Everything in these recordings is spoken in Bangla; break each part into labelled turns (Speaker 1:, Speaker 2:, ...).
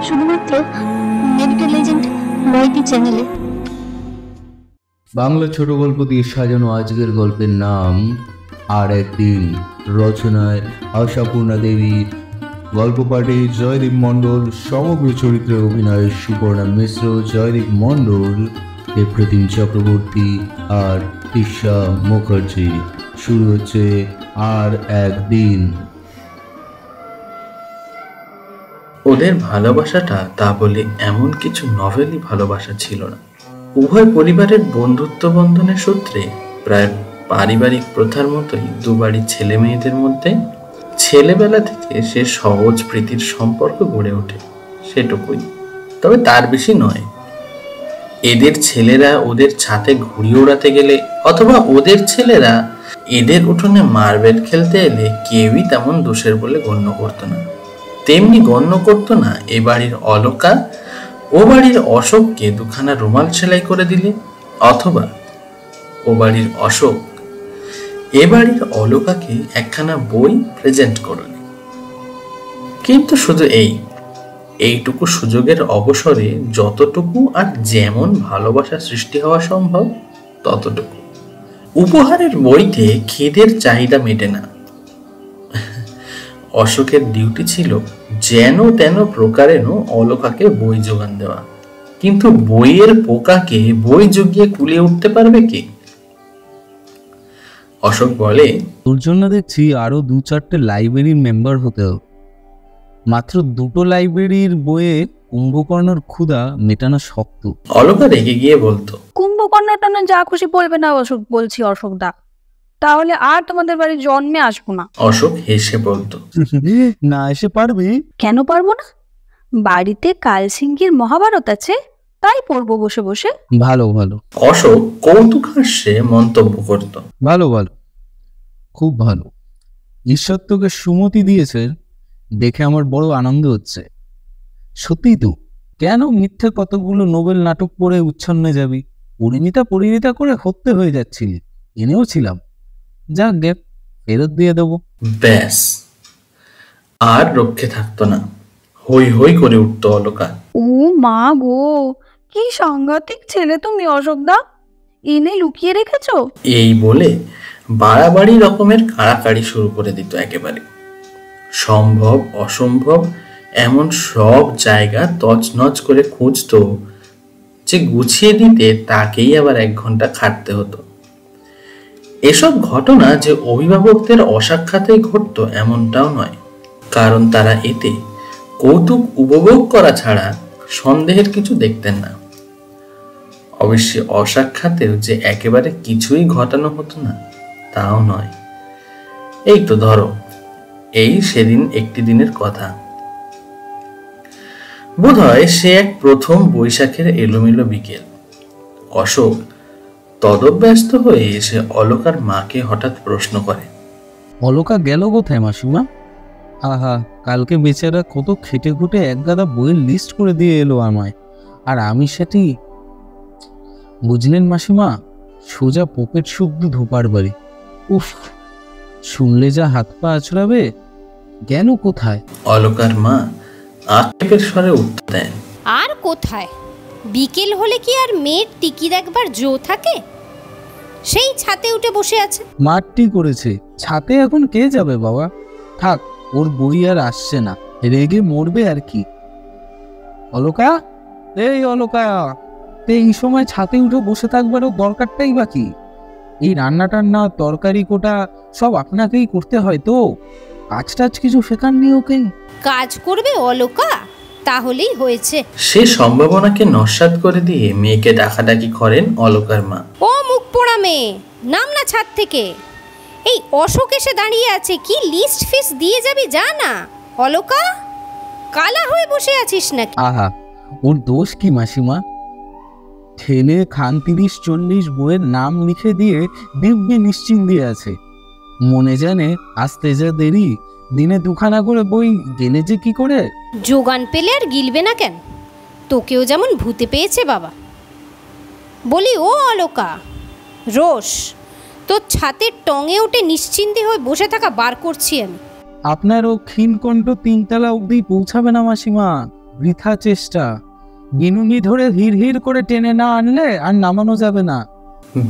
Speaker 1: শুধুমাত্র মেডিকেল এজেন্ট মইটি চ্যানেলে।
Speaker 2: বাংলা ছোট গল্প দিয়ে সাজানো আজকের গল্পের নাম আর একদিন। রচনায় আশাপূর্ণা দেবী, গল্প পাঠে জয়দীপ মণ্ডল, সমগ্র চরিত্রে অভিনয় সুপর্ণা মিশ্র, জয়দীপ মণ্ডল, দেবপ্রতিম চক্রবর্তী আর ঈশা মুখার্জি। শুরু হচ্ছে আর একদিন।
Speaker 3: ওদের ভালোবাসাটা তা বলে এমন কিছু নভেলি ভালোবাসা ছিল না। উভয় পরিবারের বন্ধুত্ব বন্ধনের সূত্রে প্রায় পারিবারিক প্রথার মতোই দুবাড়ির ছেলে মেয়েদের মধ্যে ছেলেবেলা থেকে সে সহজ প্রীতির সম্পর্ক গড়ে ওঠে, সেটুকুই। তবে তার বেশি নয়। এদের ছেলেরা ওদের ছাদে ঘুড়ি ওড়াতে গেলে অথবা ওদের ছেলেরা এদের উঠোনে মার্বেল খেলতে এলে কেউই তেমন দোষের বলে গণ্য করত না। তেমনি গণ্য করত না এ বাড়ির অলকা ও বাড়ির অশোককে দুখানা রুমাল সেলাই করে দিলে, অথবা ও বাড়ির অশোক এ বাড়ির অলকাকে একখানা বই প্রেজেন্ট করলে। কিন্তু শুধু এইটুকু সুযোগের অবসরে যতটুকু আর যেমন ভালোবাসা সৃষ্টি হওয়া সম্ভব ততটুকু। উপহারের বইতে খিদের চাহিদা মেটে না। অশোকের ডিউটি ছিল যেন তেন প্রকারেণ অলকাকে বই যোগান দেওয়া, কিন্তু বইয়ের পোকাকে বই জুগিয়ে কুলিয়ে উঠতে পারবে কে? অশোক বলে,
Speaker 2: তোর জন্য দেখছি আরো 2-4টে লাইব্রেরির মেম্বার হতে হবে। মাত্র 2টো লাইব্রেরির বইয়ে কুম্ভকর্ণর ক্ষুধা মেটানো শক্ত।
Speaker 3: অলকা রেগে গিয়ে বলতো,
Speaker 4: কুম্ভকর্ণটা না যা খুশি বলবে না অশোক, বলছি অশোক দা, তাহলে আর তোমাদের বাড়ি জন্মে আসবো না।
Speaker 3: অশোক হেসে বলতো,
Speaker 2: না এসে পারবি?
Speaker 4: কেন পারবো না? বাড়িতে কালসিংহের মহাভারত আছে, তাই পড়বো বসে বসে।
Speaker 2: ভালো ভালো।
Speaker 3: অশোক কৌতুক হাস্যে মন্তব্য করত,
Speaker 2: ভালো ভালো, খুব ভালো। ঈশ্বর তোকে সুমতি দিয়েছে দেখে আমার বড় আনন্দ হচ্ছে। সত্যিই তো, কেন মিথ্যে কতগুলো নোবেল নাটক পড়ে উচ্ছন্নে যাবি? পরিণীতা করে হত্যে হয়ে যাচ্ছিলি, এনেও ছিলাম, যাক গে ফেরত দিয়ে দেবো।
Speaker 3: ব্যাস, আর রক্ষে থাকতো না। হই হই করে উঠতো অলকা।
Speaker 4: ও মা গো, কি সাংঘাতিক ছেলে তুমি অশোক দা, এনে লুকিয়ে রেখেছো।
Speaker 3: এই বলে বাড়াবাড়ি রকমের কাড়াকাড়ি শুরু করে দিত একেবারে। সম্ভব অসম্ভব এমন সব জায়গা তছনছ করে খুঁজতো যে গুছিয়ে দিতে তাকেই আবার 1 ঘন্টা খাটতে হতো। এসব ঘটনা যে অভিভাবকদের অসাক্ষাতেই ঘটতো এমনটাও নয়, কারণ তারা এতে কৌতুক উপভোগ করা ছাড়া সন্দেহের কিছু দেখতেন না। অবশ্যই অসাক্ষাতেও যে একেবারে কিছুই ঘটানো হতো না তাও নয়। এই তো ধরো, এই সেদিন একটি দিনের কথা, বোধহয় সে এক প্রথম বৈশাখের এলোমেলো বিকেল। অশোক তদব্যস্ত হয়ে এসে অলকার মাকে হঠাৎ প্রশ্ন করে,
Speaker 2: অলকা গেল কোথায় মাসিমা? আহা, কালকে বেচারা কত খেটে খুটে এক গাদা বইয়ের লিস্ট করে দিয়ে এলো আমায়, আর আমি সেটি বুঝলেন মাসিমা, সোজা পকেট শুদ্ধ ধোপার বাড়ি। উফ, শুনলে যা হাত পা আছড়াবে। গেল কোথায়?
Speaker 3: অলকার মা আক্ষেপের স্বরে উত্তর দেন,
Speaker 5: আর কোথায়? বিকেল হলে কি আর মেয়ের টিকি দেখবার জো থাকে? সেই ছাতে উঠে বসে আছে।
Speaker 2: মারটি করেছে, ছাতে এখন কে যাবে বাবা? থাক, ওর বই আর আসছে না, রেগে মরবে আর কি। অলকা, এই অলকা, এই সময় ছাতে উঠে বসে থাকবারও দরকারটাই বাকি। এই রান্না টান্না তরকারি কোটা সব আপনাকেই করতে হয় তো, কাজ টাজ কিছু শেখাননি ওকে?
Speaker 5: কাজ করবে অলকা, তাহলেই হয়েছে।
Speaker 3: সে সম্ভাবনাকে নস্যাৎ করে দিয়ে মেয়েকে ডাকাডাকি করেন অলকার মা।
Speaker 5: ও মুখ পোড়া মেয়ে, নাম না ছাদ থেকে। এই অশোক এসে দাঁড়িয়ে আছে, কি লিস্ট ফিস দিয়ে যাবি, যা না। অলকা, কালা হয়ে বসে আছিস নাকি?
Speaker 2: আহা, ওর দোষ কি মাসিমা? ছেলে খান 30-40 বইয়ের নাম লিখে দিয়ে দিব্যি নিশ্চিন্তে আছে। মনে জানে আসতে যা দেরি, দিনে 2খানা করে বই গেলে যে কি করে।
Speaker 5: যোগান পেলে আর গিলবে না কেন? তোকেও যেমন ভূতে পেয়েছে বাবা। বলি ও অলকা, রোষ তোর ছাতের টঙে উঠে নিশ্চিন্তে হয়ে বসে থাকা বার করছি আমি।
Speaker 6: আপনার ও ক্ষীণকণ্ঠ 3 তলা অব্দি পৌঁছাবে না মাসিমা, বৃথা চেষ্টা। বিনুনি ধরে হির হির করে টেনে না আনলে আর নামানো যাবে না।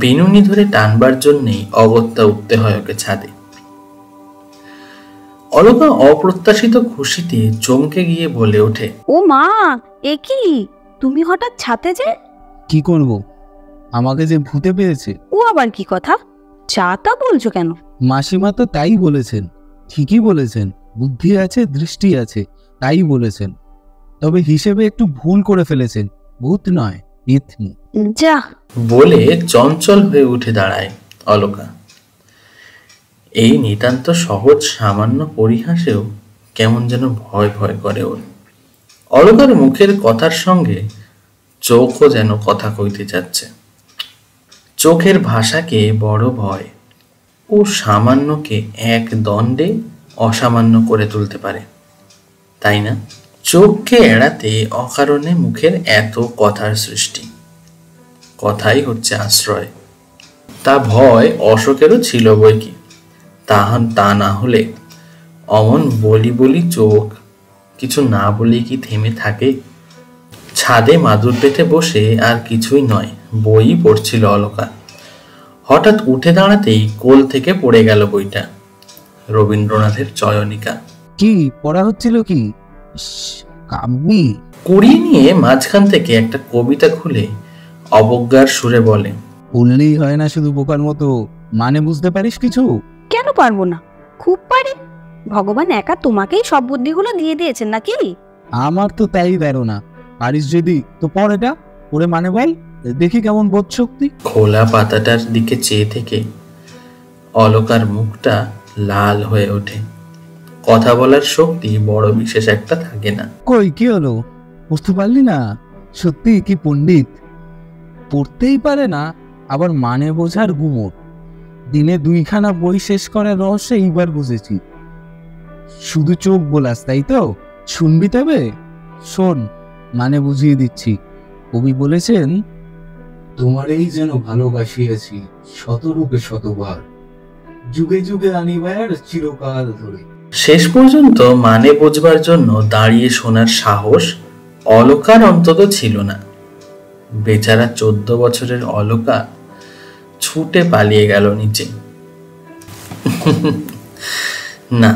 Speaker 3: বিনুনি ধরে টানবার জন্যেই অগত্যা উঠতে হয় ওকে ছাদে। অলকা অপ্রত্যাশিত খুশিতে চমকে গিয়ে বলে ওঠে,
Speaker 4: ও মা, এ কি তুমি হঠাৎ ছাতে যে?
Speaker 6: কি করব, আমাকে যে ভূতে পেয়েছে।
Speaker 4: ও আবার কি কথা, চা তা বলছো কেন?
Speaker 6: মাসিমা তো তাই বলেছেন, ঠিকই বলেছেন, বুদ্ধি আছে দৃষ্টি আছে, তাই বলেছেন। তবে হিসেবে একটু ভুল করে ফেলেছেন, ভূত নয় পেতনি।
Speaker 4: যা
Speaker 3: বলে চঞ্চল হয়ে উঠে দাঁড়ায় অলকা। এই নিতান্ত সহজ সামান্য পরিহাসেও কেমন যেন ভয় ভয় করে ওর। অলকার মুখের কথার সঙ্গে চোখও যেন কথা কইতে যাচ্ছে। চোখের ভাষাকে বড় ভয়। ও সামান্যকে এক দণ্ডে অসামান্য করে তুলতে পারে, তাই না? চোখকে এড়াতে অকারণে মুখের এত কথার সৃষ্টি। কথাই হচ্ছে আশ্রয়। তা ভয় অশোকেরও ছিল বই কি। তা না হলে অমন বলি বলি চোখ কিছু না বলে কি থেমে থাকে? ছাদে মাদুর পেতে বসে আর কিছুই নয়, বই পড়ছিল অলকা। হঠাৎ উঠে দাঁড়াতেই কোল থেকে পড়ে গেল বইটা, রবীন্দ্রনাথের চয়নিকা।
Speaker 6: কি পড়া হচ্ছিল কি? কাব্যি।
Speaker 3: কুড়িয়ে নিয়ে মাঝখান থেকে একটা কবিতা খুলে অবজ্ঞার সুরে বলে,
Speaker 6: বললেই হয় না শুধু বোকার মতো, মানে বুঝতে পারিস কিছু?
Speaker 4: কেন পারবো না, খুব পারি। ভগবান একা তোমাকেই সব বুদ্ধিগুলো দিয়ে দিয়েছেন নাকি?
Speaker 6: আমার তো তাই বেরো না। পারিস যদি তো পড়, এটা পড়ে মানে বল, দেখি কেমন বোধ শক্তি।
Speaker 3: খোলা পাতাটার দিকে চেয়ে থেকে অলকার মুখটা লাল হয়ে ওঠে। কথা বলার শক্তি বড় বিশেষ একটা থাকে না।
Speaker 6: কই কি হলো, বুঝতে পারলি না? সত্যি কি পণ্ডিত, পড়তেই পারে না, আবার মানে বোঝার গুমর। দিনে 2খানা বই শেষ করার রহস্য এইবার বুঝেছি। শুধু চোখ বোলাস, তাই তো? শুনবি তবে? শোন, মানে বুঝিয়ে দিচ্ছি। কবি বলেছেন,
Speaker 2: তোমারেই যেন ভালোবাসিয়েছি শতরূপে শতবার, যুগে যুগে আনিবার চিরকাল ধরে।
Speaker 3: শেষ পর্যন্ত মানে বুঝবার জন্য দাঁড়িয়ে শোনার সাহস অলকার অন্তত ছিল না। বেচারা 14 বছরের অলকা ছুটে পালিয়ে গেল নিচে। না,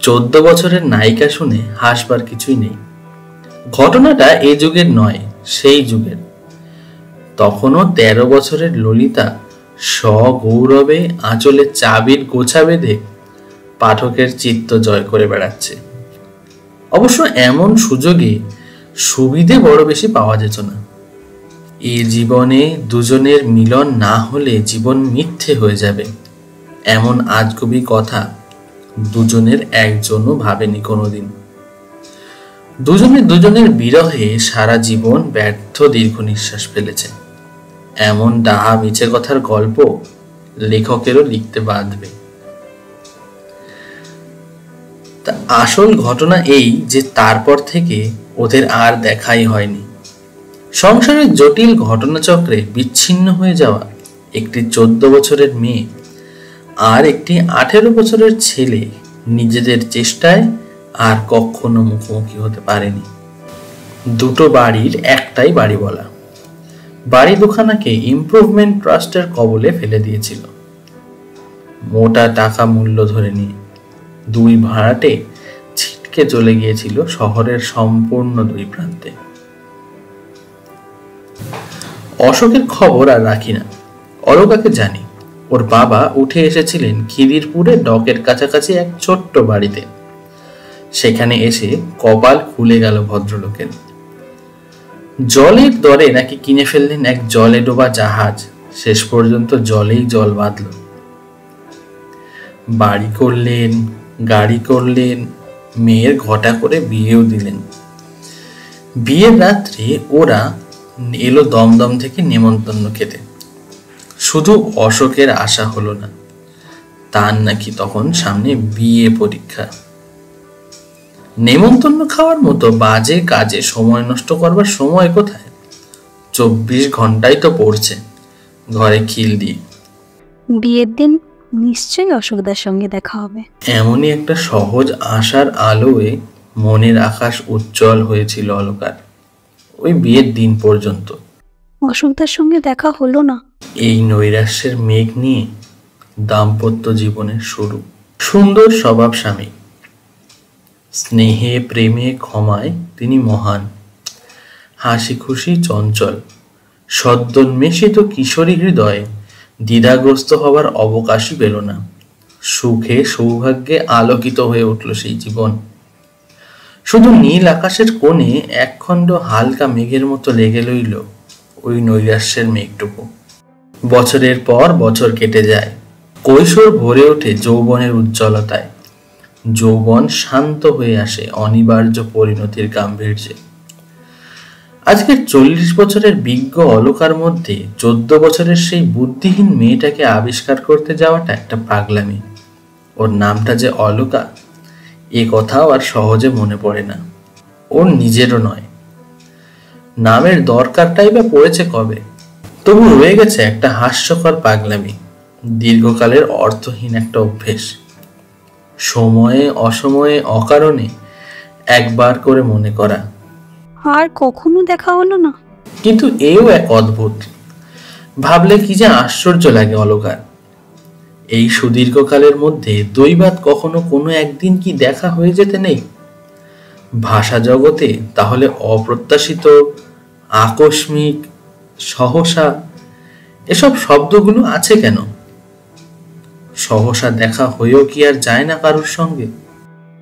Speaker 3: 14 বছরের নায়িকা শুনে হাসবার কিছুই নেই। ঘটনাটা এ যুগের নয়, সেই যুগের। তখনও 13 বছরের ললিতা সগৌরবে আঁচলে চাবির গোছা বেঁধে পাঠকের চিত্ত জয় করে বেড়াচ্ছে। অবশ্য এমন সুযোগে সুবিধে বড় বেশি পাওয়া যেত না। এ জীবনে দুজনের মিলন না হলে জীবন মিথ্যে হয়ে যাবে, এমন আজগুবি কথা দুজনের একজনও ভাবেনি কোনোদিন। দুজনের বিরহে সারা জীবন ব্যর্থ দীর্ঘ নিঃশ্বাস ফেলেছে। এমন ডাহা মিছে কথার গল্প লেখকেরও লিখতে বাঁধবে। তা আসল ঘটনা এই যে তারপর থেকে ওদের আর দেখাই হয়নি। সংসারের জটিল ঘটনাচক্রে বিচ্ছিন্ন হয়ে যাওয়া একটি 14 বছরের মেয়ে আর একটি 18 বছরের ছেলে নিজেদের চেষ্টায় আর কখনো মুখোমুখি হতে পারেনি। দুটো বাড়ির একটাই বাড়ি বলা। বাড়ি দুখানাকে ইমপ্রুভমেন্ট ট্রাস্টের কবলে ফেলে দিয়েছিল। মোটা টাকা মূল্য ধরে নিয়ে 2 ভাড়াটে ছিটকে চলে গিয়েছিল শহরের সম্পূর্ণ 2 প্রান্তে। অশোকের খবর আর রাখি না, অলকাকে জানি। ওর বাবা উঠে এসেছিলেন খিদিরপুরে ডকের কাছাকাছি এক ছোট্ট বাড়িতে। সেখানে এসে কপাল খুলে গেল ভদ্রলোকের। জলের দরে নাকি কিনে ফেললেন এক জলে ডোবা জাহাজ। শেষ পর্যন্ত জলেই জল বাঁধল। বাড়ি করলেন, গাড়ি করলেন, মেয়ের ঘটা করে বিয়েও দিলেন। বিয়ের রাত্রে ওরা এলো দমদম থেকে নেমন্তন্ন খেতে। শুধু অশোকের আশা হলো না, তার নাকি তখন সামনে বিয়ে পরীক্ষা। নেমন্তন্ন খাওয়ার মতো বাজে কাজে সময় নষ্ট করবার সময় কোথায়? 24 ঘন্টাই তো পড়ছে ঘরে খিল দিয়ে।
Speaker 4: বিয়ের দিন নিশ্চয়ই অশোকদার সঙ্গে দেখা হবে।
Speaker 3: এমনই একটা সহজ আশার আলোয় মনের আকাশ উজ্জ্বল হয়েছিল অলকার ওই বিয়ের দিন পর্যন্ত।
Speaker 4: অশোকদার সঙ্গে দেখা হলো না।
Speaker 3: এই নৈরাশ্যের মেঘ নিয়ে দাম্পত্য জীবনের শুরু। সুন্দর স্বভাব স্বামী, স্নেহে প্রেমে ক্ষমায় তিনি মহান, হাসি খুশি চঞ্চল, সদ্যোন্মেষিত কিশোরী হৃদয়ে দ্বিধাগ্রস্ত হবার অবকাশই পেল না। সুখে সৌভাগ্যে আলোকিত হয়ে উঠল সেই জীবন। শুধু নীল আকাশের কোণে একখণ্ড হালকা মেঘের মতো লেগে রইল ওই নৈরাশ্যের মেঘটুকু। বছরের পর বছর কেটে যায়, কৈশোর ভরে ওঠে যৌবনের উজ্জ্বলতায়, যৌবন শান্ত হয়ে আসে অনিবার্য পরিণতির গাম্ভীর্যে। আজকের 40 বছরের বিজ্ঞ অলকার মধ্যে 14 বছরের সেই বুদ্ধিহীন মেয়েটাকে আবিষ্কার করতে যাওয়াটা একটা পাগলামি। ওর নামটা যে অলকা এ কথাও আর সহজে মনে পড়ে না। ওর নিজেরও নয়, নামের দরকারটাই বা পড়েছে কবে। তবু রয়ে গেছে একটা হাস্যকর পাগলামি, দীর্ঘকালের অর্থহীন একটা অভ্যেস। সময়ে অসময়ে অকারণে একবার করে মনে করা।
Speaker 4: আর কখনো দেখা হলো না।
Speaker 3: কিন্তু এও এক অদ্ভুত, ভাবলে কি যে আশ্চর্য লাগে অলকার। এই সুদীর্ঘকালের মধ্যে দৈবাত কখনো কোনো একদিন কি দেখা হয়ে যেতে নেই? ভাষা জগতে তাহলে অপ্রত্যাশিত, আকস্মিক, সহসা এসব শব্দগুলো আছে কেন? সহসা দেখা হয়েও কি আর যায় না কারোর সঙ্গে?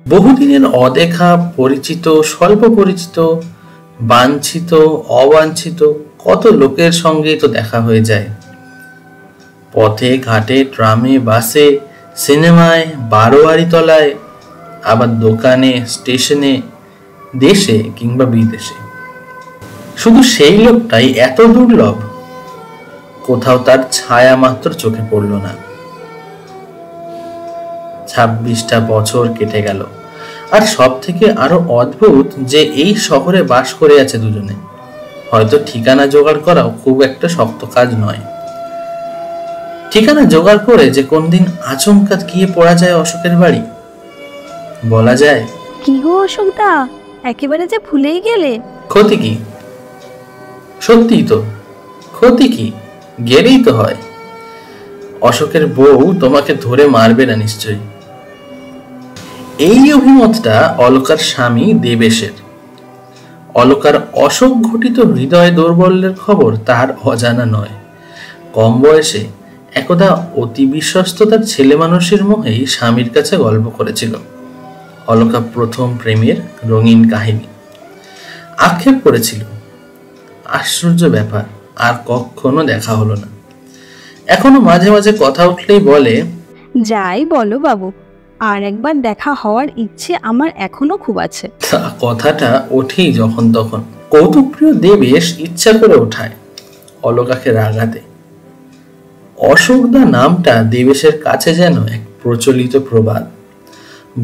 Speaker 3: বহুদিনের অদেখা, পরিচিত, স্বল্প পরিচিত, বাঞ্ছিত, অবাঞ্ছিত কত লোকের সঙ্গেই তো দেখা হয়ে যায়। পথে ঘাটে, ট্রামে, বাসে, সিনেমায়, বারোয়ারি তলায়, আবার দোকানে, স্টেশনে, দেশে কিংবা বিদেশে। শুধু সেই লোকটাই এত দুর্লভ, কোথাও তার ছায়া মাত্র চোখে পড়ল না। 26টা বছর কেটে গেল, আর সব থেকে আরো অদ্ভুত যে এই শহরে বাস করে আছে দুজনে। হয়তো ঠিকানা জোগাড় করাও খুব একটা শক্ত কাজ নয়। ঠিকানা জোগাড় করে যে কোন দিন আচমকা গিয়ে পড়া যায় অশোকের বাড়ি, বলা যায়।
Speaker 4: কি গো অশোকদা, একেবারে যে ভুলেই গেলে।
Speaker 3: ক্ষতি কি? সত্যি তো, ক্ষতি কি? গেলেই তো হয়। অশোকের বউ তোমাকে ধরে মারবে না নিশ্চয়ই। এই অভিমতটা অলকার স্বামী দেবেশের। অলকার অশোক ঘটিত হৃদয় দৌর্বল্যের খবর তার অজানা নয়। কম বয়সে একদা অতি বিশ্বস্ততার ছেলে মানুষের মোহেই স্বামীর কাছে গল্প করেছিল অলকা প্রথম প্রেমের রঙিন কাহিনী। আক্ষেপ করেছিল, আশ্চর্য ব্যাপার, আর কখনো দেখা হলো না। এখনো মাঝে মাঝে কথা উঠলেই বলে,
Speaker 4: যাই বলো বাবু, আর একবার দেখা হওয়ার ইচ্ছে আমার এখনো খুব আছে।
Speaker 3: কথাটা ওঠেই যখন তখন। কৌতুকপ্রিয় দেবেশ ইচ্ছা করে ওঠায় অলকাকে রাগাতে। অশোকদা নামটা দেবেশের কাছে যেন এক প্রচলিত প্রবাদ,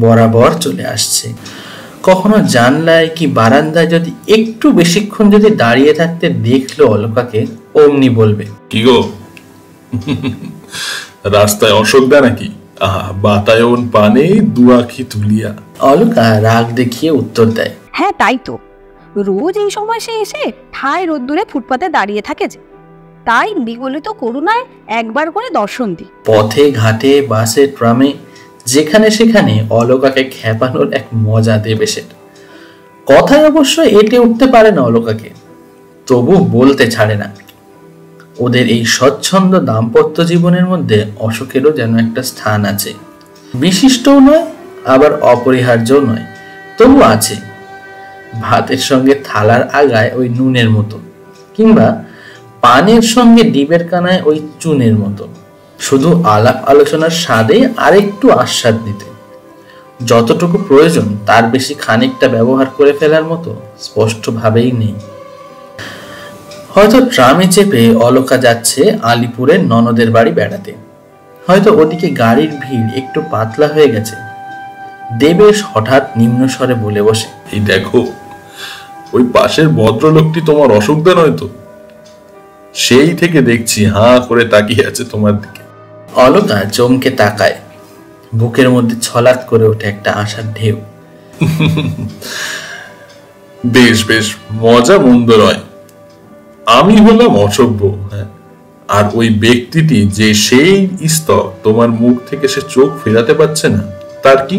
Speaker 3: বরাবর চলে আসছে। কখনো জানলায় কি বারান্দায় যদি একটু বেশিক্ষণ যদি দাঁড়িয়ে থাকতে দেখলো অলকাকে, অমনি বলবে,
Speaker 7: কি গো, রাস্তায় অশোকদা নাকি? আহা, বাতায়ন পানে দু আঁখি তুলিয়া।
Speaker 3: অলকা রাগ দেখিয়ে উত্তর দেয়,
Speaker 4: হ্যাঁ তাই তো, রোজ এই সময় সে এসে ঠায় রোদ্দুরে ফুটপাতে দাঁড়িয়ে থাকে যে, তাই বিগলিত করুণায় একবার করে দর্শন দিই।
Speaker 3: পথে ঘাটে, বাসে, ট্রামে, যেখানে সেখানে অলকাকে খেপানোর এক মজা দেবেশের। কথায় অবশ্য এটে উঠতে পারে না অলকাকে, তবু বলতে ছাড়ে না। ওদের এই স্বচ্ছন্দ দাম্পত্য জীবনের মধ্যে অশোকেরও যেন একটা স্থান আছে। বিশিষ্টও নয়, আবার অপরিহার্যও নয়, তবু আছে। ভাতের সঙ্গে থালার আগায় ওই নুনের মতো, কিংবা পানের সঙ্গে ডিবের কানায় ওই চুনের মতো। শুধু আলাপ আলোচনার স্বাদে আরেকটু আস্বাদ দিতে, যতটুকু প্রয়োজন তার বেশি খানিকটা ব্যবহার করে ফেলার মতো স্পষ্ট ভাবেই নেই। হয়তো ট্রামে চেপে অলকা যাচ্ছে আলিপুরের ননদের বাড়ি বেড়াতে। হয়তো ওদিকে গাড়ির ভিড় একটু পাতলা হয়ে গেছে। দেবেশ হঠাৎ নিম্ন স্বরে বলে বসে,
Speaker 7: এই দেখো, ওই পাশের ভদ্রলোকটি তোমার অশোকদা নয় তো? সেই থেকে দেখছি হাঁ করে তাকিয়ে আছে তোমার দিকে।
Speaker 3: অলকা চমকে তাকায়, বুকের মধ্যে ছলাৎ করে ওঠে একটা আশার ঢেউ।
Speaker 7: বেশ বেশ, মজা মন্দ নয়। আমি হলাম অসভ্য, হ্যাঁ, আর ওই ব্যক্তিটি যে সেই স্তর তোমার মুখ থেকে সে চোখ ফেরাতে পারছে না, তার কি?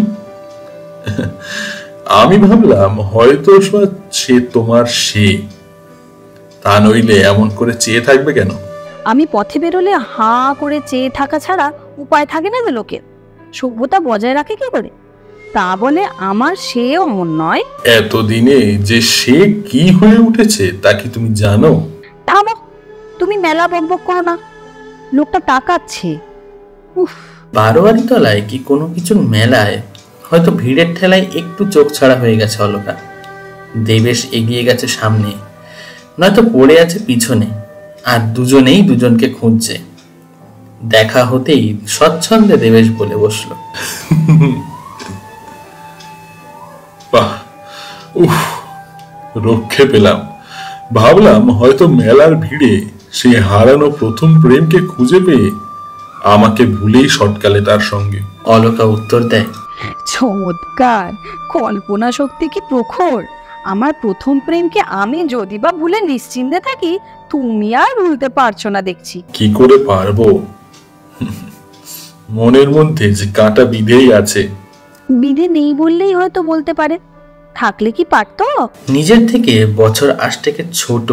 Speaker 7: আমি ভাবলাম হয়তো সে তোমার সে, তা নইলে এমন করে চেয়ে থাকবে কেন?
Speaker 4: আমি পথে বেরোলে হাঁ করে চেয়ে থাকা ছাড়া উপায় থাকে না যে লোকের। সভ্যতা বজায় রাখে কি করে? তা বলে আমার সেও অমন নয়।
Speaker 7: এতদিনে যে সে কি হয়ে উঠেছে তা কি তুমি জানো?
Speaker 4: থামো, তুমি মেলা বকবক করো না, লোকটা তাকাচ্ছে। উফ,
Speaker 3: বারোয়ারি তলায় কি কোনো কিছুর মেলায় হয়তো ভিড়ের ঠেলায় একটু চোখ ছাড়া হয়ে গেছে অলকা। দেবেশ এগিয়ে গেছে সামনে, নয়তো পড়ে আছে পিছনে, আর দুজনেই দুজনকে খুঁজছে। দেখা হতেই স্বচ্ছন্দে দেবেশ বলে বসলো,
Speaker 7: বাহ, উফ, রক্ষে পেলাম। ভাবলাম হয়তো মেলার ভিড়ে সে হারানো প্রথম প্রেমকে খুঁজে পেয়ে আমাকে ভুলেই শটকালে তার সঙ্গে।
Speaker 3: অলকা উত্তর দেয়,
Speaker 4: চমৎকার কল্পনা শক্তি কি প্রখর! আমার প্রথম প্রেমকে আমি যদি বা ভুলে নিশ্চিন্তে থাকি, তুমি আর ভুলতে পারছো না দেখছি।
Speaker 7: কি করে পারবো? মনের মধ্যে যে কাঁটা বিঁধেই আছে।
Speaker 4: বিধে নেই বললেই হয়তো বলতে পারে, থাকলে কি পারতো?
Speaker 3: নিজের থেকে বছর 8 ছোট,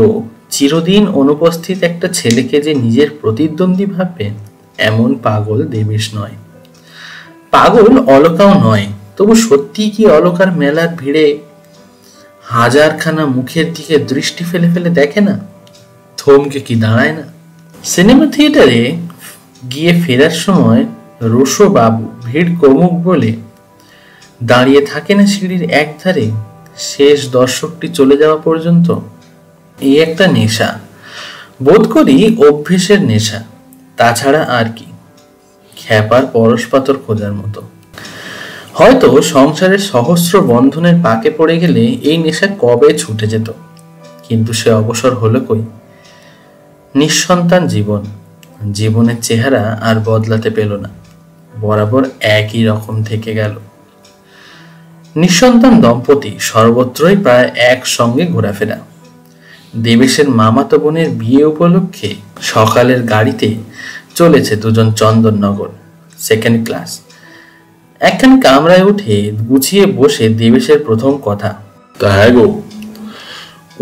Speaker 3: চিরদিন অনুপস্থিত একটা ছেলেকে যে নিজের প্রতিদ্বন্দ্বী ভাববে, এমন পাগল দেবেশ নয়। পাগল অলকাও নয়, তবু সত্যি কি অলকার মেলার ভিড়ে হাজারখানা মুখের দিকে দৃষ্টি ফেলে ফেলে দেখে না? থমকে কি দাঁড়ায় না? সিনেমা থিয়েটারে গিয়ে ফেরার সময় রোশো বাবু ভিড় কমুক বলে দাঁড়িয়ে থাকে না সিঁড়ির একধারে, শেষ দর্শকটি চলে যাওয়া পর্যন্ত? এই একটা নেশা, বোধ করি অভ্যেসের নেশা, তাছাড়া আর কি। খ্যাপার পরশপাতর খোঁজার মতো। হয়তো সংসারের সহস্র বন্ধনের পাকে পড়ে গেলে এই নেশা কবে ছুটে যেত, কিন্তু সে অবসর হলো কই? নিঃসন্তান জীবন, জীবনের চেহারা আর বদলাতে পেল না, বরাবর একই রকম থেকে গেল। নিঃসন্তান দম্পতি সর্বত্রই প্রায় একসঙ্গে ঘোরাফেরা। দেবেশের মামাতো বোনের বিয়ে উপলক্ষে সকালের গাড়িতে চলেছে দুজন চন্দননগর, সেকেন্ড ক্লাস। একখানি কামরায় উঠে গুছিয়ে বসে দেবেশের প্রথম কথা,
Speaker 7: তা হ্যাঁ গো,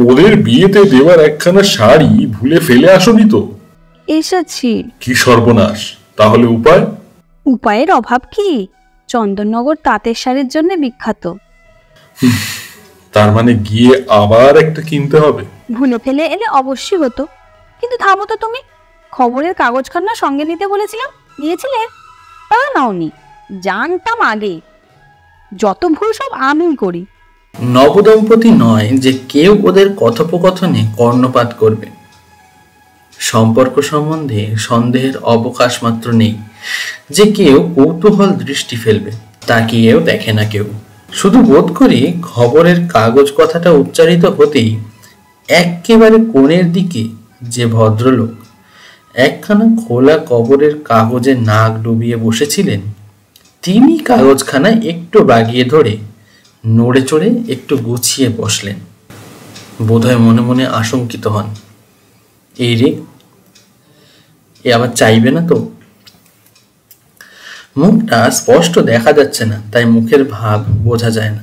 Speaker 7: ওদের বিয়েতে দেওয়ার একখানা শাড়ি ভুলে ফেলে আসনি তো?
Speaker 4: এসেছি।
Speaker 7: কি সর্বনাশ! তাহলে উপায়?
Speaker 4: উপায়ের অভাব কি? চন্দননগর তাঁতের শাড়ির জন্য বিখ্যাত।
Speaker 7: তার মানে গিয়ে আবার একটা কিনতে হবে?
Speaker 4: ভুলে ফেলে এলে অবশ্যই হতো, কিন্তু থামো তো তুমি। খবরের কাগজখানা সঙ্গে নিতে বলেছিলাম, নিয়েছিলে? তা নাওনি। জানতাম আগে যত ভুল সব আমিই করি।
Speaker 3: নবদম্পতি নয় যে কেউ ওদের কথোপকথনে কর্ণপাত করবে। সম্পর্ক সম্বন্ধে সন্দেহের অবকাশ মাত্র নেই যে কেউ কৌতূহল দৃষ্টি ফেলবে, তাকিয়েও দেখে না কেউ। শুধু বোধ করি খবরের কাগজ কথাটা উচ্চারিত হতেই একেবারে কোণের দিকে যে ভদ্রলোক একখানা খোলা কবরের কাগজে নাক ডুবিয়ে বসেছিলেন, তিনি কাগজখানা একটু বাগিয়ে ধরে নড়ে চড়ে একটু গুছিয়ে বসলেন। বোধহয় মনে মনে আশঙ্কিত হন, এই রে, এ আবার চাইবে না তো? মুখটা স্পষ্ট দেখা যাচ্ছে না, তাই মুখের ভাব বোঝা যায় না।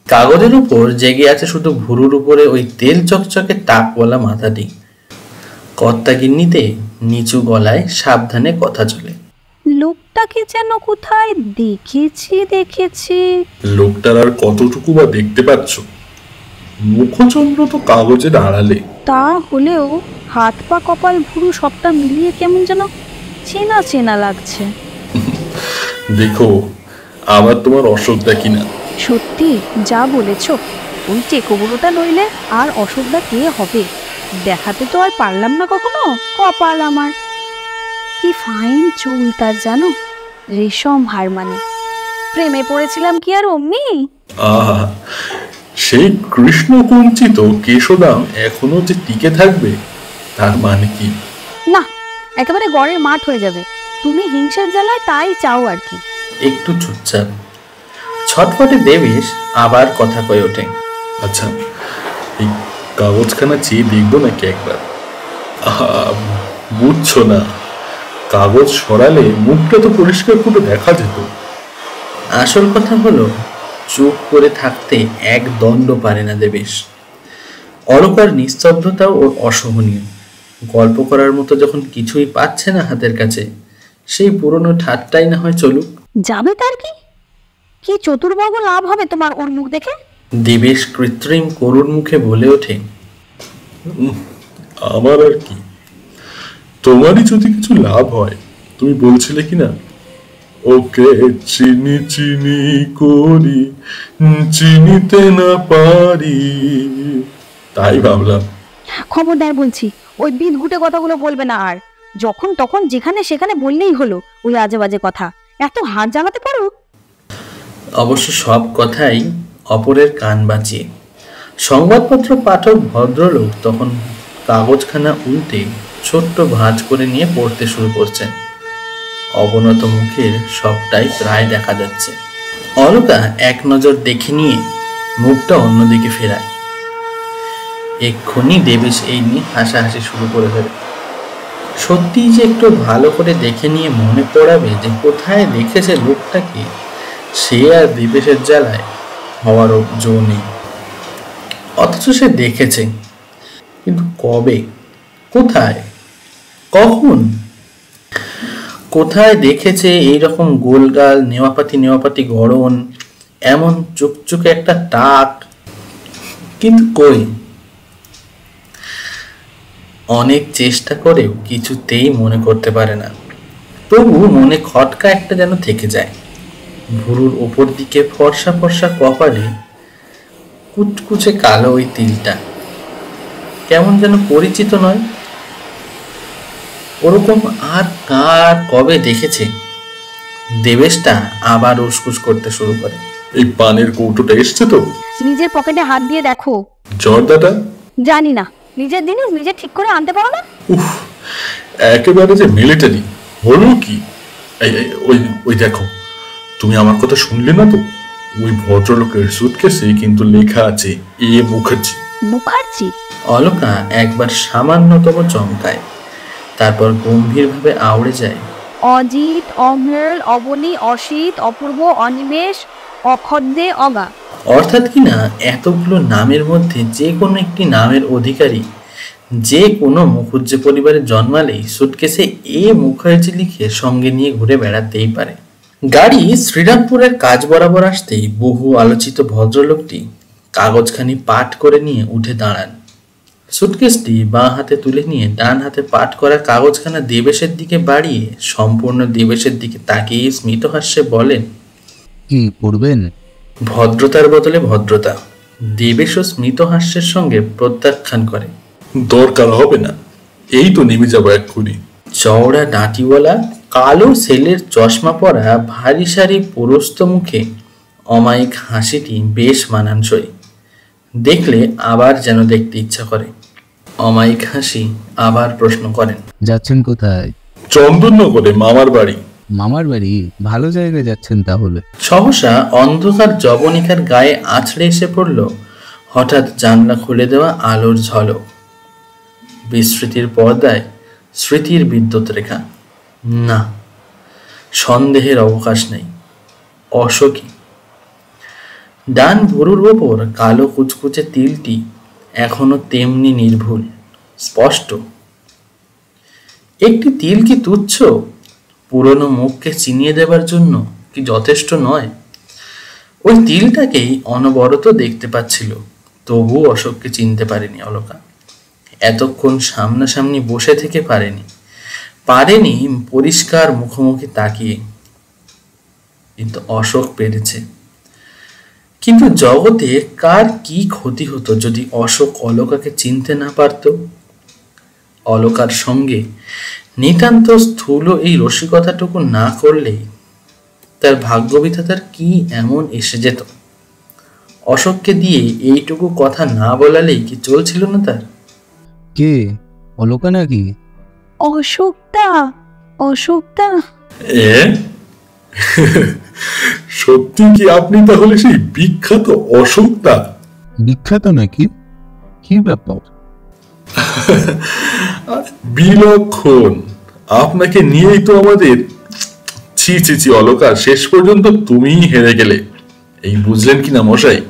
Speaker 3: কাগজের উপর জেগে আছে শুধু ভুরুর উপরে ওই তেল চকচকে টাকওয়ালা মাথাটি। কর্তাগিন্নিতে নিচু গলায় সাবধানে কথা চলে।
Speaker 4: লোকটাকে যেন কোথায় দেখেছি।
Speaker 7: লোকটার আর কতটুকু বা দেখতে পাচ্ছ? মুখচন্দ্র তো কাগজের আড়ালে।
Speaker 4: তা হলেও হাত পা কপাল ভুরু সবটা মিলিয়ে কেমন যেন চেনা চেনা লাগছে।
Speaker 7: দেখো আবার তোমার অসুখটা কিনা।
Speaker 4: সত্যি যা বলেছ, ওই চেকোগুলোটা নইলে আর অসুখটা কে হবে? দেখাতে তো আর পারলাম না কখনো। কপাল আমার! কি ফাইন চুল তার জানো, রেশম হার মানে। প্রেমে পড়েছিলাম কি আর অমনি?
Speaker 7: আহা, সেই কৃষ্ণ কুঞ্চিত কেশদাম এখনো যে টিকে থাকবে তার মানে কি?
Speaker 4: না, একেবারে গড়ের মাঠ হয়ে যাবে। তুমি হিংসার জ্বালায় তাই চাও আর কি।
Speaker 3: একটু চুপচাপ। ছটফটে দেবেশ আবার কথা কয়ে ওঠে।
Speaker 7: আচ্ছা, এই কাগজখানা চেয়ে দেখবো নাকি একবার? বুঝছো না, কাগজ সরালে মুখটা তো পরিষ্কার করে দেখা যেত।
Speaker 3: আসল কথা হলো, চুপ করে থাকতে এক দণ্ড পারে না দেবেশ। অলকার নিস্তব্ধতাও ওর অসহনীয়। গল্প করার মতো যখন কিছুই পাচ্ছে না হাতের কাছে, সেই পুরনো ঠাট্টাই না হয় চলুক।
Speaker 4: যাবে তার কি? কি চতুর্বর্গ লাভ হবে তোমার ওর মুখ দেখে?
Speaker 3: দেবেশ কৃত্রিম করুণ মুখে বলে ওঠে,
Speaker 7: আমার আর কি, তোমারই যদি কিছু লাভ হয়। তুমি বলছিলে কিনা, ওকে চিনি চিনি করি চিনিতে না পারি, তাই ভাবলাম।
Speaker 4: খবরদার বলছি, ওই বিদঘুটে কথাগুলো বলবে না আর। যখন তখন যেখানে সেখানে বললেই হলো ওই আজে বাজে কথা। এত হাত জ্বালাতে পারো?
Speaker 3: অবশ্য সব কথাই অপরের কান বাঁচিয়ে। সংবাদপত্র পাঠক ভদ্রলোক তখন কাগজখানা উল্টে ছোট্ট ভাঁজ করে নিয়ে পড়তে শুরু করছেন। অবনত মুখের সবটাই প্রায় দেখা যাচ্ছে। অলকা এক নজর দেখে নিয়ে মুখটা অন্যদিকে ফেরায়। এক্ষুনি দেবেশ এই নিয়ে হাসাহাসি শুরু করে দেবে। সত্যিই যে একটু ভালো করে দেখে নিয়ে মনে পড়াবে যে কোথায় দেখেছে লোকটাকে, সে আর দেবেশের জ্বালায় হওয়ারও জো নেই। অথচ সে দেখেছে, কিন্তু কবে, কোথায়, কখন? কোথায় দেখেছে এইরকম গোলগাল নেওয়াপাতি গড়ন, এমন চুকচুকে একটা টাক? কিন্তু কই, অনেক চেষ্টা করেও কিছুতেই মনে করতে পারে না। তবু মনে খটকা একটা যেন থেকে যায়। ভুরুর ওপর দিকে ফর্সা ফর্সা কপালে কুচকুচে কালো ওই তিলটা কেমন যেন পরিচিত নয়। ওরকম আর কার কবে দেখেছে? দেবেশটা আবার উসকুস করতে শুরু করে।
Speaker 7: এই পানের কৌটোটা এসছে তো?
Speaker 4: নিজের পকেটে হাত দিয়ে দেখো।
Speaker 7: জর্দাটা?
Speaker 4: জানি না, নিজের জিনিস নিজে ঠিক করে আনতে পারো না?
Speaker 7: উফ, একেবারে যে মিলিটারি। হলো কি, ওই ওই দেখো, তুমি আমার কথা শুনলে না তো? ওই ভদ্রলোকের সুটকেসে কিন্তু লেখা আছে এ মুখার্জি।
Speaker 4: মুখার্জি?
Speaker 3: অলকা একবার সামান্যতম চমকায়, তারপর গম্ভীরভাবে আউড়ে যায়।
Speaker 4: অজিত, অমল, অবনী, অসিত, অপূর্ব, অনিমেষ, অখদ্দে, অগা।
Speaker 3: অর্থাৎ কিনা এতগুলো নামের মধ্যে যে কোনো একটি নামের অধিকারী যে কোনো মুখুজ্জে পরিবারে জন্মালেই সুটকেসে এ মুখার্জি লিখে সঙ্গে নিয়ে ঘুরে বেড়াতেই পারে। গাড়ি শ্রীরামপুরের কাজ বরাবর আসতেই বহু আলোচিত ভদ্রলোকটি কাগজখানি পাঠ করে নিয়ে উঠে দাঁড়ান। সুটকেসটি বাঁ হাতে তুলে নিয়ে ডান হাতে পাঠ করা কাগজখানা দেবেশের দিকে বাড়িয়ে সম্পূর্ণ দেবেশের দিকে তাকিয়ে স্মিতহাস্যে বলেন,
Speaker 6: কি করবেন?
Speaker 3: ভদ্রতার বদলে ভদ্রতা। দেবেশও স্মিতহাস্যের সঙ্গে প্রত্যাখ্যান করে,
Speaker 7: দরকার হবে না, এই তো নেমে যাবো এক্ষুনি।
Speaker 3: চওড়া ডাঁটিওয়ালা কালো সেলের চশমা পরা ভারী সারি পুরস্ত মুখে অমায়িক হাসিটি বেশ মানানসই। দেখলে আবার যেন দেখতে ইচ্ছা করে। অমায়িক হাসি আবার প্রশ্ন করেন,
Speaker 6: যাচ্ছেন কোথায়?
Speaker 7: চন্দননগরে মামার বাড়ি।
Speaker 6: মামার বাড়ি? ভালো জায়গায় যাচ্ছেন তাহলে।
Speaker 3: সহসা অন্ধকার জবনিকার গায়ে আছড়ে এসে পড়ল হঠাৎ জানলা খুলে দেওয়া আলোর ঝলক। বিস্মৃতির পর্দায় স্মৃতির বিদ্যুৎ রেখা। না, সন্দেহের অবকাশ নেই, অশোকী। ডান ভুরুর ওপর কালো কুচকুচে তিলটি এখনো তেমনি নির্ভুল, স্পষ্ট। একটি তিল কি তুচ্ছ? পুরনো মুখকে চিনিয়ে দেবার জন্য কি যথেষ্ট নয়? ওই তিলটাকেই অনবরত দেখতে পাচ্ছিল, তবু অশোককে চিনতে পারেনি অলকা। এতক্ষণ সামনাসামনি বসে থেকে পারেনি পরিষ্কার মুখোমুখি তাকিয়ে, কিন্তু অশোক পেরেছে। কিন্তু জগতে কার কি ক্ষতি হতো যদি অশোক অলকাকে চিনতে না পারত? অলকার সঙ্গে নিতান্ত স্থূল এই রসিকতাটুকু না করলেই তার ভাগ্যবিধাতার কি এমন এসে যেত? অশোককে দিয়ে এইটুকু কথা না বলালেই কি চলছিল না তার?
Speaker 6: কে? অলকা নাকি?
Speaker 4: অশোকদা, অশোকদা,
Speaker 7: এ সত্যি কি আপনি তাহলে সেই বিখ্যাত অশোকদা?
Speaker 6: বিখ্যাত নাকি? কি ব্যাপার?
Speaker 7: বিলক্ষণ, আপনাকে নিয়েই তো আমাদের। ছি ছি ছি অলকা, শেষ পর্যন্ত তুমিই হেরে গেলে। এই বুঝলেন কিনা মশাই,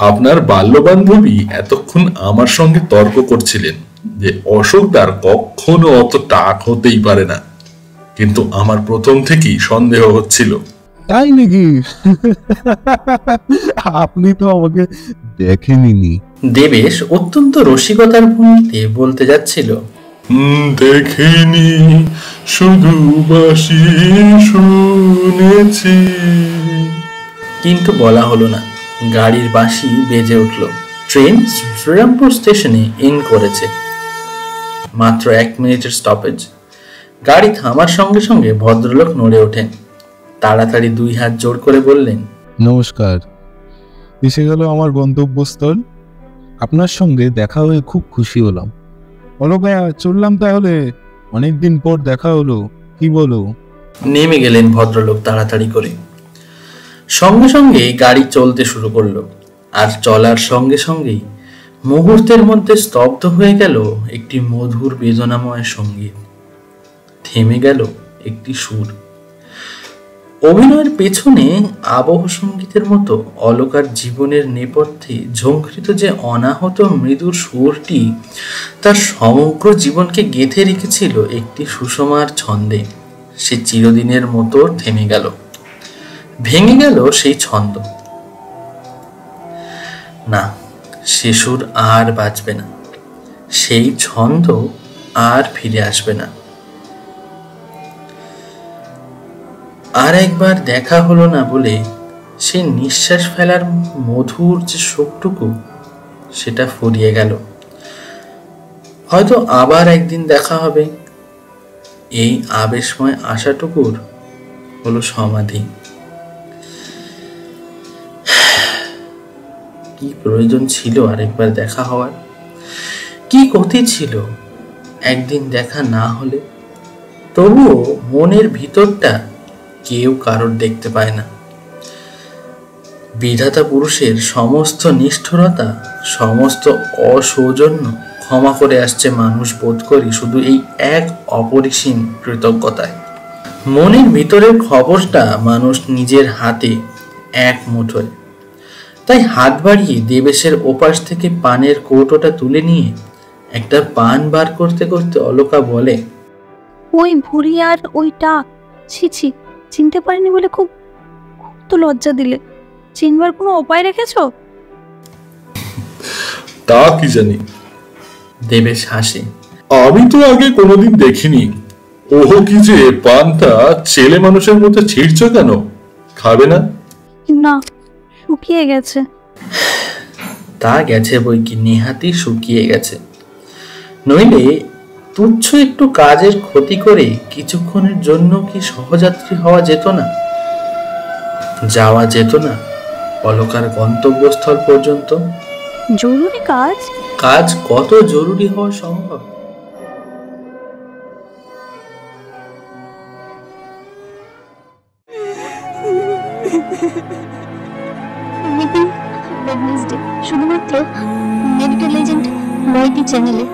Speaker 7: আপনার বাল্য বান্ধবী এতক্ষণ আমার সঙ্গে তর্ক করছিলেন যে অশোকদার কখনো অত টাক হতেই পারে না, কিন্তু আমার প্রথম থেকেই সন্দেহ হচ্ছিল।
Speaker 6: তাই নাকি? আপনি তো আমাকে দেখেননি।
Speaker 3: দেবেশ অত্যন্ত রসিকতার ভঙ্গিতে বলতে যাচ্ছিল,
Speaker 7: দেখিনি, শুধু বাসি শুনেছি।
Speaker 3: কিন্তু বলা হলো না। গাড়ির বাঁশি বেজে উঠল। ট্রেন শ্রীরামপুর স্টেশনে ইন করেছে। মাত্র 1 মিনিটের স্টপেজ। গাড়ি থামার সঙ্গে সঙ্গে ভদ্রলোক নড়ে ওঠেন। তাড়াতাড়ি 2 হাত জোড় করে বললেন,
Speaker 6: নমস্কার, এসে গেল আমার গন্তব্যস্থল। আপনার সঙ্গে দেখা হয়ে খুব খুশি হলাম। বলো ভাইয়া, চললাম তাহলে, অনেকদিন পর দেখা হলো, কি বলো?
Speaker 3: নেমে গেলেন ভদ্রলোক তাড়াতাড়ি করে। সঙ্গে সঙ্গে গাড়ি চলতে শুরু করলো। আর চলার সঙ্গে সঙ্গেই মুহূর্তের মধ্যে স্তব্ধ হয়ে গেল একটি মধুর বেদনাময় সঙ্গীত। থেমে গেল একটি সুর। অভিনয়ের পেছনে আবহ সঙ্গীতের মতো অলকার জীবনের নেপথ্যে ঝঙ্কৃত যে অনাহত মৃদুর সুরটি তার সমগ্র জীবনকে গেঁথে রেখেছিল একটি সুষমার ছন্দে। সে চিরদিনের মতো থেমে গেল, ভেঙে গেল সেই ছন্দ। না, সে সুর আর বাজবে না, সেই ছন্দ আর ফিরে আসবে না। আর একবার দেখা হলো না বলে সে নিঃশ্বাস ফেলার মধুর যে শোকটুকু, সেটা ফুরিয়ে গেল। হয়তো আবার একদিন দেখা হবে। এই আবেশময় আশাটুকুর হলো সমাধি। কি প্রয়োজন ছিল আরেকবার দেখা হওয়ার? কি ক্ষতি ছিল একদিন দেখা না হলে? তবুও মনের ভিতরটা কেউ কারোর দেখতে পায় না। বিধাতা পুরুষের সমস্ত নিষ্ঠুরতা, সমস্ত অসৌজন্য ক্ষমা করে আসছে মানুষ, বোধ করি শুধু এই এক অপরিসীম কৃতজ্ঞতায়। মনের ভিতরের খবরটা মানুষ নিজের হাতে, এক মুঠোয়। তাই হাত বাড়িয়ে দেবেশের ওপাশ থেকে পানের কৌটোটা তুলে নিয়ে একটা পান বার করতে করতে অলকা বলে,
Speaker 4: ওই ভুঁড়ি আর ওই টাক, ছি ছি, চিনতে পারিনি বলে খুব খুব তো লজ্জা দিলে। চিনবার কোনো উপায় রেখেছো?
Speaker 7: তা কি জানি।
Speaker 3: দেবেশ হাসে,
Speaker 7: আমি তো আগে কোনোদিন দেখিনি। ওহো, কি যে পানটা ছেলে মানুষের মধ্যে ছিঁড়ছ কেন? খাবে না?
Speaker 4: না, শুকিয়ে গেছে।
Speaker 3: তা গেছে বই কি, নেহাতি শুকিয়ে গেছে। নইলে তুচ্ছ একটু কাজের ক্ষতি করে কিছুক্ষণের জন্য কি সহযাত্রী হওয়া যেত না? যাওয়া যেত না অলকার গন্তব্যস্থল পর্যন্ত?
Speaker 4: জরুরি কাজ?
Speaker 3: কাজ কত জরুরি হওয়া সম্ভব?
Speaker 1: শুধুমাত্র মেডিকেল এজেন্ট মইটি চ্যানেলে।